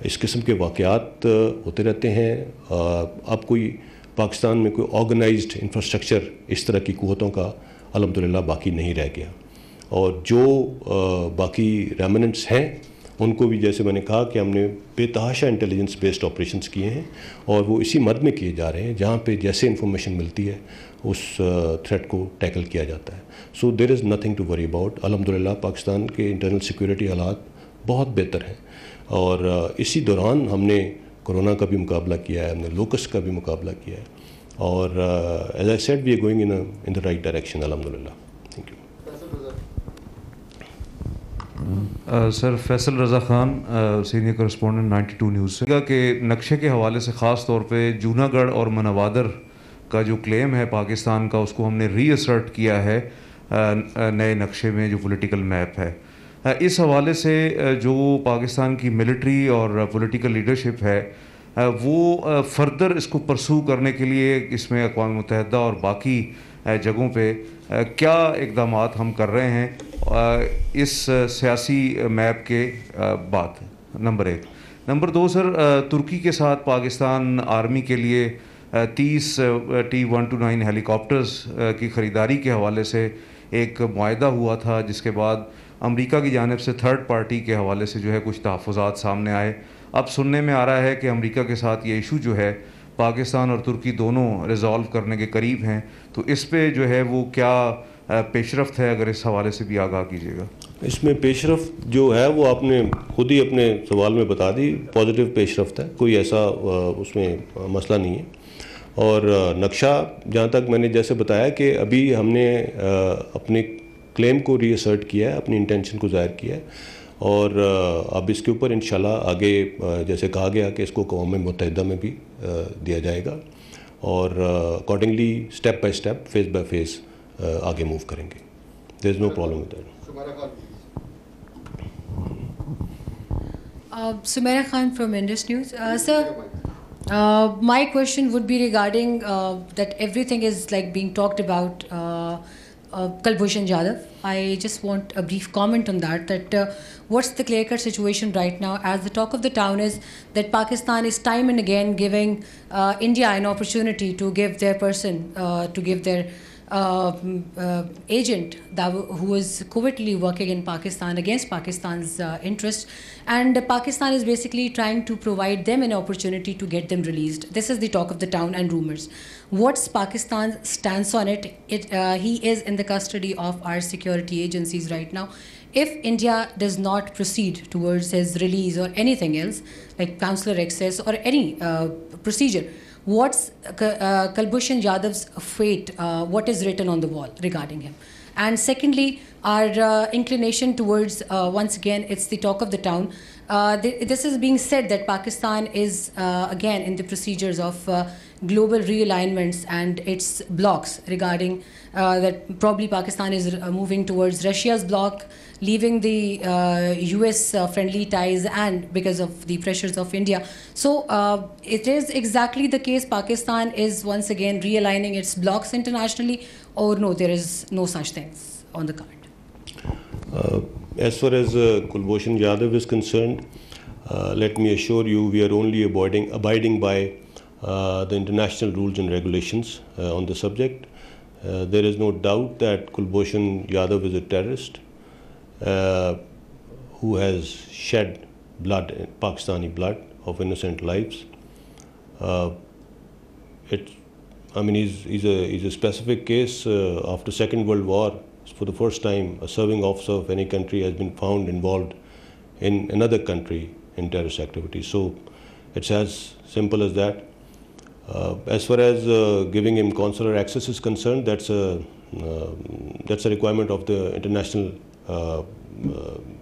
اس قسم کے واقعات ہوتے رہتے ہیں. اب کوئی پاکستان میں کوئی آرگنائزڈ انفراسٹرکچر اس طرح کی قوتوں کا الحمدللہ باقی نہیں رہ گیا, اور جو باقی ریمننٹس ہیں ان کو بھی جیسے میں نے کہا کہ ہم نے بے تحاشا انٹیلیجنس بیسڈ آپریشنز کیے ہیں, اور وہ اسی مد میں کیے جا رہے ہیں جہاں پہ جیسے انفارمیشن ملتی ہے اس تھریٹ کو ٹیکل کیا جاتا ہے. So there is nothing to worry about. الحمدللہ پاکستان کے انٹرنل سیکورٹی حالات بہت بہتر ہیں, اور اسی دوران ہم نے کرونا کا بھی مقابلہ کیا ہے, ہم نے لوکسٹ کا بھی مقابلہ کیا ہے, اور as I said we are going in the right direction الحمدللہ. Thank you. Sir Faisal Raza Khan, senior correspondent 92 news سے, کہا کہ نقشے کے حوالے سے خاص طور پہ جوناگڑھ اور منوادر کا جو کلیم ہے پاکستان کا, اس کو ہم نے ری اسرٹ کیا ہے نئے نقشے میں جو پولیٹیکل میپ ہے. اس حوالے سے جو پاکستان کی ملٹری اور پولیٹیکل لیڈرشپ ہے وہ فردر اس کو پرسو کرنے کے لیے اس میں اقوام متحدہ اور باقی جگہوں پہ کیا اقدامات ہم کر رہے ہیں اس سیاسی میپ کے بعد؟ نمبر 1. نمبر 2 سر, ترکی کے ساتھ پاکستان آرمی کے لیے 30 T-129 ہیلی کاپٹرز کی خریداری کے حوالے سے ایک معاہدہ ہوا تھا, جس کے بعد امریکہ کی جانب سے تھرڈ پارٹی کے حوالے سے جو ہے کچھ تحفظات سامنے آئے. اب سننے میں آ رہا ہے کہ امریکہ کے ساتھ یہ ایشو جو ہے پاکستان اور ترکی دونوں ریزالو کرنے کے قریب ہیں, تو اس پہ جو ہے وہ کیا پیش رفت ہے, اگر اس حوالے سے بھی آگاہ کیجیے گا. اس میں پیش رفت جو ہے وہ آپ نے خود ہی اپنے سوال میں بتا دی, پازیٹیو پیش رفت ہے, کوئی ایسا اس میں مسئلہ نہیں ہے. اور نقشہ جہاں تک میں نے جیسے بتایا کہ ابھی ہم نے اپنے کلیم کو ری اسرٹ کیا ہے, اپنی انٹینشن کو ظاہر کیا ہے, اور اب اس کے اوپر انشاءاللہ آگے جیسے کہا گیا کہ اس کو اقوام متحدہ میں بھی دیا جائے گا, اور accordingly step by step phase by phase آگے موو کریں گے. There is no problem with that. Sumaira Khan from Indus News. Sir, my question would be regarding that everything is like being talked about Kulbhushan Jadhav. I just want a brief comment on that what's the clear-cut situation right now, as the talk of the town is that Pakistan is time and again giving India an opportunity to give their person, to give their agent who is covertly working in Pakistan against Pakistan's interest, and Pakistan is basically trying to provide them an opportunity to get them released. This is the talk of the town and rumors. What's Pakistan's stance on it? He is in the custody of our security agencies right now. If India does not proceed towards his release or anything else, like consular access or any procedure, what's Kulbhushan Jadhav's fate? What is written on the wall regarding him? And secondly, our inclination towards, once again, it's the talk of the town. This is being said that Pakistan is again in the procedures of global realignments and its blocks, regarding that probably Pakistan is moving towards Russia's bloc, leaving the US friendly ties, and because of the pressures of India. So it is exactly the case, Pakistan is once again realigning its blocks internationally, or no, there is no such things on the card? As far as Kulbhushan Jadhav is concerned, let me assure you we are only abiding by the international rules and regulations on the subject. There is no doubt that Kulbhushan Jadhav is a terrorist who has shed blood, Pakistani blood, of innocent lives. He's a specific case. After Second World War, for the first time, a serving officer of any country has been found involved in another country in terrorist activities. So it's as simple as that. As far as giving him consular access is concerned, that's a requirement of the international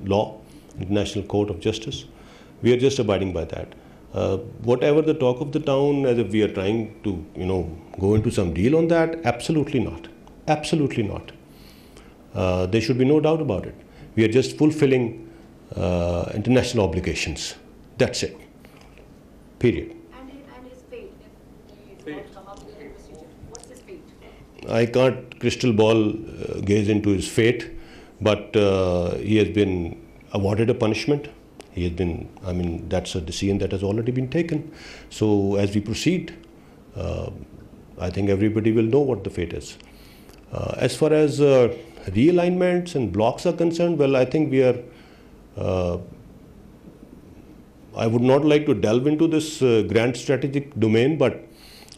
law, International Court of Justice. We are just abiding by that. Whatever the talk of the town, as if we are trying to, go into some deal on that, absolutely not. Absolutely not. There should be no doubt about it. We are just fulfilling international obligations. That's it. period. And his fate, if he won't come up with a procedure, what's his fate? I can't crystal ball gaze into his fate, but he has been awarded a punishment. He has been, I mean, that's a decision that has already been taken. So as we proceed, I think everybody will know what the fate is. As far as realignments and blocks are concerned, well, I think we are, I would not like to delve into this grand strategic domain, but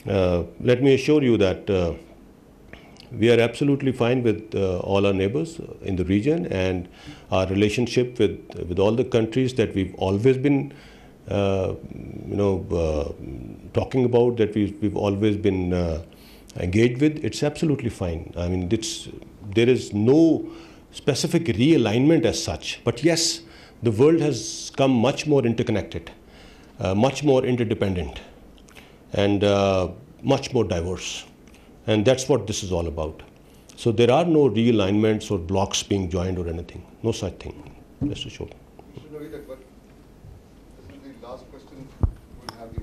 let me assure you that we are absolutely fine with all our neighbors in the region, and our relationship with all the countries that we've always been talking about, that we've always been engaged with, it's absolutely fine. I mean, there is no specific realignment as such, but yes, the world has come much more interconnected, much more interdependent, and much more diverse. And that's what this is all about. So there are no realignments or blocks being joined or anything. No such thing. Rest assured. This is the last question. We'll have you.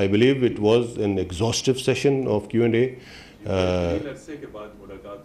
I believe it was an exhaustive session of Q&A.